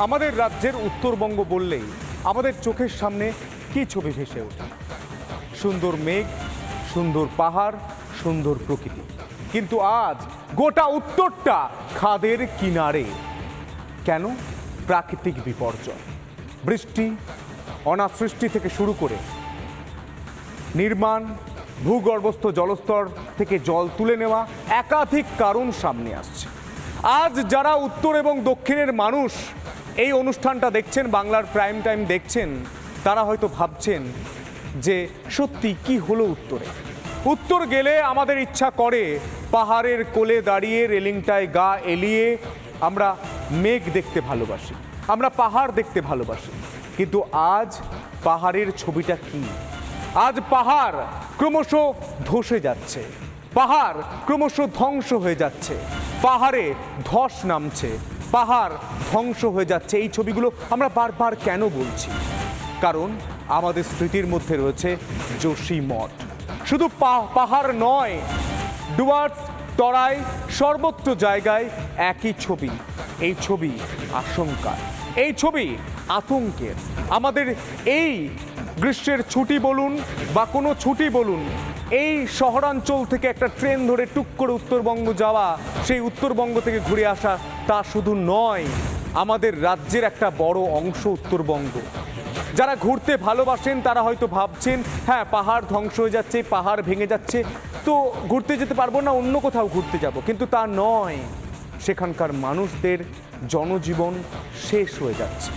আমাদের রাজ্যের উত্তরবঙ্গ বললেই আমাদের চোখের সামনে কি ছবি ভেসে ওঠে? সুন্দর মেঘ, সুন্দর পাহাড়, সুন্দর প্রকৃতি। কিন্তু আজ গোটা উত্তরটা খাদের কিনারে। কেন? প্রাকৃতিক বিপর্যয়, বৃষ্টি, অনাবৃষ্টি থেকে শুরু করে নির্মাণ, ভূগর্ভস্থ জলস্তর থেকে জল তুলে নেওয়া, একাধিক কারণ সামনে আসছে। আজ যারা উত্তর এবং দক্ষিণের মানুষ এই অনুষ্ঠানটা দেখছেন, বাংলার প্রাইম টাইম দেখছেন, তারা হয়তো ভাবছেন যে সত্যি কি হলো উত্তরে। উত্তর গেলে আমাদের ইচ্ছা করে পাহাড়ের কোলে দাঁড়িয়ে রেলিংটায় গা এলিয়ে আমরা মেঘ দেখতে ভালোবাসি, আমরা পাহাড় দেখতে ভালোবাসি। কিন্তু আজ পাহাড়ের ছবিটা কি? আজ পাহাড় ক্রমশ ধসে যাচ্ছে, পাহাড় ক্রমশ ধ্বংস হয়ে যাচ্ছে, পাহাড়ে ধস নামছে, পাহাড় ধ্বংস হয়ে যাচ্ছে। এই ছবিগুলো আমরা বারবার কেন বলছি? কারণ আমাদের স্মৃতির মধ্যে রয়েছে যোশী মঠ। শুধু পাহাড় নয়, ডুয়ার্স, তরাই, সর্বত্র জায়গায় একই ছবি। এই ছবি আশঙ্কা, এই ছবি আতঙ্কের। আমাদের এই গ্রীষ্মের ছুটি বলুন বা কোনো ছুটি বলুন, এই শহরাঞ্চল থেকে একটা ট্রেন ধরে টুক করে উত্তরবঙ্গ যাওয়া, সেই উত্তরবঙ্গ থেকে ঘুরে আসা, তা শুধু নয়, আমাদের রাজ্যের একটা বড় অংশ উত্তরবঙ্গ। যারা ঘুরতে ভালোবাসেন তারা হয়তো ভাবছেন, হ্যাঁ পাহাড় ধ্বংস হয়ে যাচ্ছে, পাহাড় ভেঙে যাচ্ছে, তো ঘুরতে যেতে পারবো না, অন্য কোথাও ঘুরতে যাব। কিন্তু তা নয়, সেখানকার মানুষদের জনজীবন শেষ হয়ে যাচ্ছে,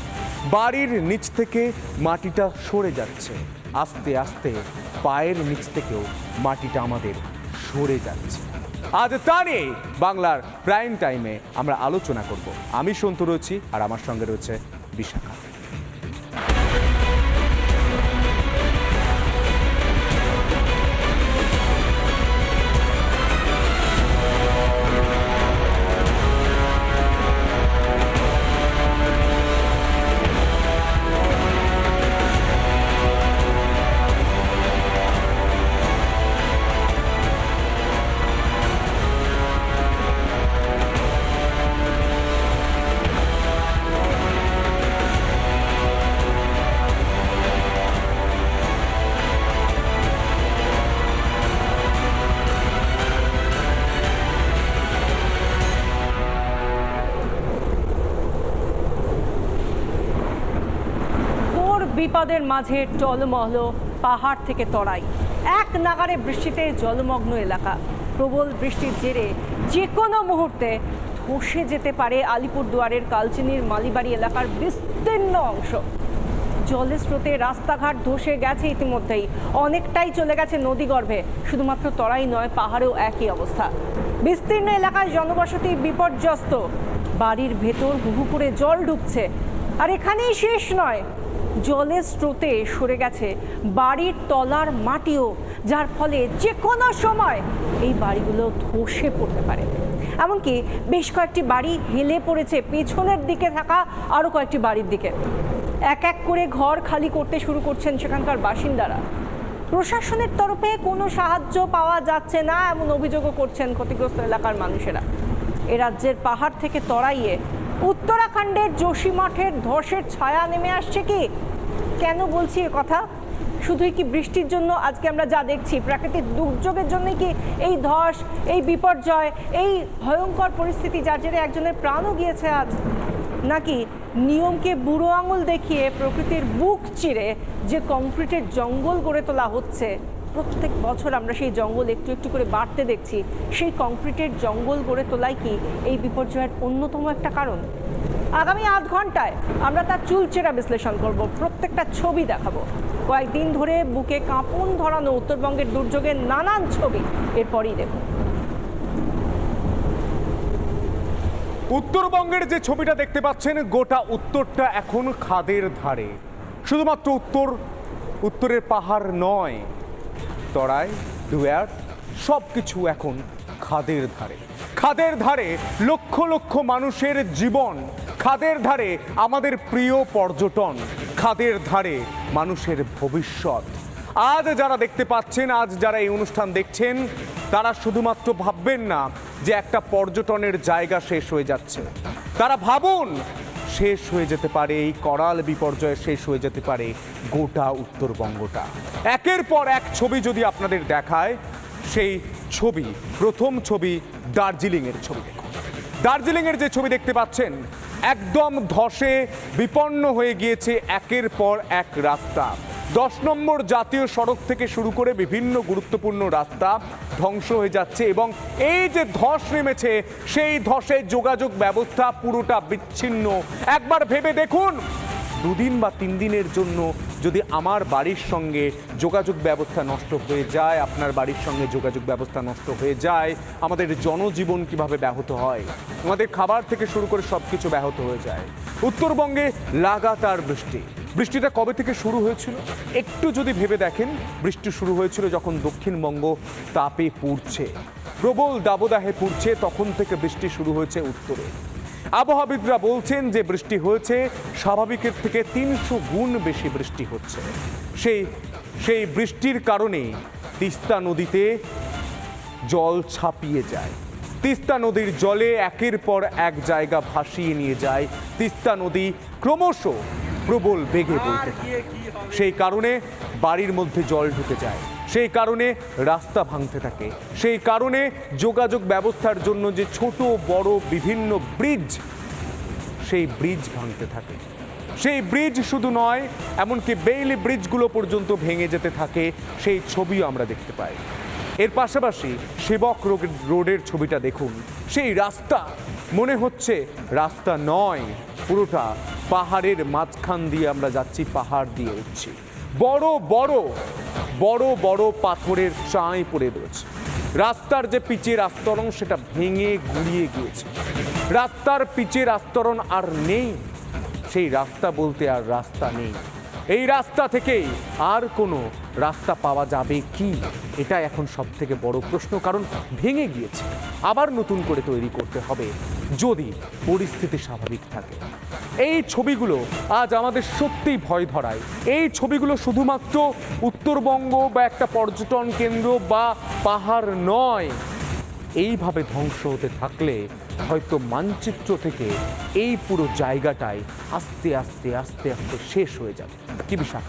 বাড়ির নিচ থেকে মাটিটা সরে যাচ্ছে, আস্তে আস্তে পায়ের নিচ থেকেও মাটিটা আমাদের সরে যাচ্ছে। আজ তা নিয়ে বাংলার প্রাইম টাইমে আমরা আলোচনা করব। আমি সন্তু রয়েছি আর আমার সঙ্গে রয়েছে বিশাখা। বিপদের মাঝে টলমল পাহাড় থেকে তরাই, এক নাগারে বৃষ্টিতে জলমগ্ন এলাকা। প্রবল বৃষ্টির জেরে যে কোনো মুহূর্তে ধসে যেতে পারে আলিপুরদুয়ারের কালচিনির মালিবাড়ি এলাকার বিস্তীর্ণ অংশ। জলের স্রোতে রাস্তাঘাট ধসে গেছে, ইতিমধ্যেই অনেকটাই চলে গেছে নদীগর্ভে। শুধুমাত্র তরাই নয়, পাহাড়েও একই অবস্থা। বিস্তীর্ণ এলাকায় জনবসতি বিপর্যস্ত, বাড়ির ভেতর হুহু করে জল ঢুকছে। আর এখানেই শেষ নয়, জলের স্রোতে সরে গেছে বাড়ির তলার মাটিও, যার ফলে যে কোনো সময় এই বাড়িগুলো ধসে পড়তে পারে। এমনকি বেশ কয়েকটি বাড়ি হেলে পড়েছে পেছনের দিকে থাকা আরও কয়েকটি বাড়ির দিকে। এক এক করে ঘর খালি করতে শুরু করছেন সেখানকার বাসিন্দারা। প্রশাসনের তরফে কোনো সাহায্য পাওয়া যাচ্ছে না, এমন অভিযোগও করছেন ক্ষতিগ্রস্ত এলাকার মানুষেরা। এ রাজ্যের পাহাড় থেকে তরাইয়ে উত্তরাখণ্ডের যোশী মঠের ধসের ছায়া নেমে আসছে কি? কেন বলছি এ কথা? শুধুই কি বৃষ্টির জন্য আজকে আমরা যা দেখছি, প্রাকৃতিক দুর্যোগের জন্যই কি এই ধস, এই বিপর্যয়, এই ভয়ঙ্কর পরিস্থিতি, যার জেরে একজনের প্রাণও গিয়েছে আজ? নাকি নিয়মকে বুড়ো আঙুল দেখিয়ে প্রকৃতির বুক চিরে যে কংক্রিটের জঙ্গল গড়ে তোলা হচ্ছে, প্রত্যেক বছর আমরা সেই জঙ্গল একটু একটু করে বাড়তে দেখছি, সেই কংক্রিটের জঙ্গল গড়ে তোলাই কি এই বিপর্যয়ের অন্যতম একটা কারণ? আগামী আধ ঘন্টায় আমরা তার চুলচেরা বিশ্লেষণ করব, প্রত্যেকটা ছবি দেখাবো। কয়েকদিন ধরে বুকে কাঁপন ধরানো উত্তরবঙ্গের দুর্যোগের নানান ছবি এরপরই দেব। উত্তরবঙ্গের যে ছবিটা দেখতে পাচ্ছেন, গোটা উত্তরটা এখন খাদের ধারে। শুধুমাত্র উত্তরের পাহাড় নয়, তরাই, ডুয়ার্স, সব কিছু এখন খাদের ধারে। খাদের ধারে লক্ষ লক্ষ মানুষের জীবন, খাদের ধারে আমাদের প্রিয় পর্যটন, খাদের ধারে মানুষের ভবিষ্যৎ। আজ যারা দেখতে পাচ্ছেন, আজ যারা এই অনুষ্ঠান দেখছেন, তারা শুধুমাত্র ভাববেন না যে একটা পর্যটনের জায়গা শেষ হয়ে যাচ্ছে। তারা ভাবুন শেষ হয়ে যেতে পারে, এই করাল বিপর্যয়ে শেষ হয়ে যেতে পারে গোটা উত্তরবঙ্গটা। একের পর এক ছবি যদি আপনাদের দেখায়, সেই ছবি, প্রথম ছবি দার্জিলিংয়ের ছবি দেখুন। দার্জিলিংয়ের যে ছবি দেখতে পাচ্ছেন, একদম ধসে বিপন্ন হয়ে গিয়েছে একের পর এক রাস্তা। 10 নম্বর জাতীয় সড়ক থেকে শুরু করে বিভিন্ন গুরুত্বপূর্ণ রাস্তা ধ্বংস হয়ে যাচ্ছে, এবং এই যে ধস নেমেছে সেই ধসে যোগাযোগ ব্যবস্থা পুরোটা বিচ্ছিন্ন। একবার ভেবে দেখুন, 2 দিন বা 3 দিনের জন্য যদি আমার বাড়ির সঙ্গে যোগাযোগ ব্যবস্থা নষ্ট হয়ে যায়, আপনার বাড়ির সঙ্গে যোগাযোগ ব্যবস্থা নষ্ট হয়ে যায়, আমাদের জনজীবন কিভাবে ব্যাহত হয়, আমাদের খাবার থেকে শুরু করে সব কিছু ব্যাহত হয়ে যায়। উত্তরবঙ্গে লাগাতার বৃষ্টিটা কবে থেকে শুরু হয়েছিল একটু যদি ভেবে দেখেন, বৃষ্টি শুরু হয়েছিল যখন দক্ষিণবঙ্গ তাপে পুড়ছে, প্রবল দাবদাহে পুড়ছে, তখন থেকে বৃষ্টি শুরু হয়েছে উত্তরে। আবহাওয়াবিদরা বলছেন যে বৃষ্টি হয়েছে স্বাভাবিকের থেকে 300 গুণ বেশি বৃষ্টি হচ্ছে। সেই বৃষ্টির কারণে তিস্তা নদীতে জল ছাপিয়ে যায়। তিস্তা নদীর জলে একের পর এক জায়গা ভাসিয়ে নিয়ে যায়। তিস্তা নদী ক্রমশ প্রবল বেগে বইতে থাকে। সেই কারণে বাড়ির মধ্যে জল ঢুকে যায়, সেই কারণে রাস্তা ভাঙতে থাকে, সেই কারণে যোগাযোগ ব্যবস্থার জন্য যে ছোট বড় বিভিন্ন ব্রিজ, সেই ব্রিজ ভাঙতে থাকে। সেই ব্রিজ শুধু নয়, এমনকি বেইলি ব্রিজগুলো পর্যন্ত ভেঙে যেতে থাকে। সেই ছবিও আমরা দেখতে পাই। এর পাশাপাশি সেবক রোডের ছবিটা দেখুন। সেই রাস্তা মনে হচ্ছে রাস্তা নয়, পুরোটা পাহাড়ের মাঝখান দিয়ে আমরা যাচ্ছি, পাহাড় দিয়ে উঠছি। বড় বড় পাথরের চাঁই পড়ে রয়েছে। রাস্তার যে পিচের আস্তরণ সেটা ভেঙে গুঁড়িয়ে গিয়েছে। রাস্তার পিচের আস্তরণ আর নেই। সেই রাস্তা বলতে আর রাস্তা নেই। এই রাস্তা থেকেই আর কোনো রাস্তা পাওয়া যাবে কি, এটা এখন সব থেকে বড় প্রশ্ন। কারণ ভেঙে গিয়েছে, আবার নতুন করে তৈরি করতে হবে যদি পরিস্থিতি স্বাভাবিক থাকে। এই ছবিগুলো আজ আমাদের সত্যিই ভয় ধরায়। এই ছবিগুলো শুধুমাত্র উত্তরবঙ্গ বা একটা পর্যটন কেন্দ্র বা পাহাড় নয়। এইভাবে ধ্বংস হতে থাকলে হয়তো মানচিত্র থেকে এই পুরো জায়গাটাই আস্তে আস্তে শেষ হয়ে যাবে। কি বিষয়?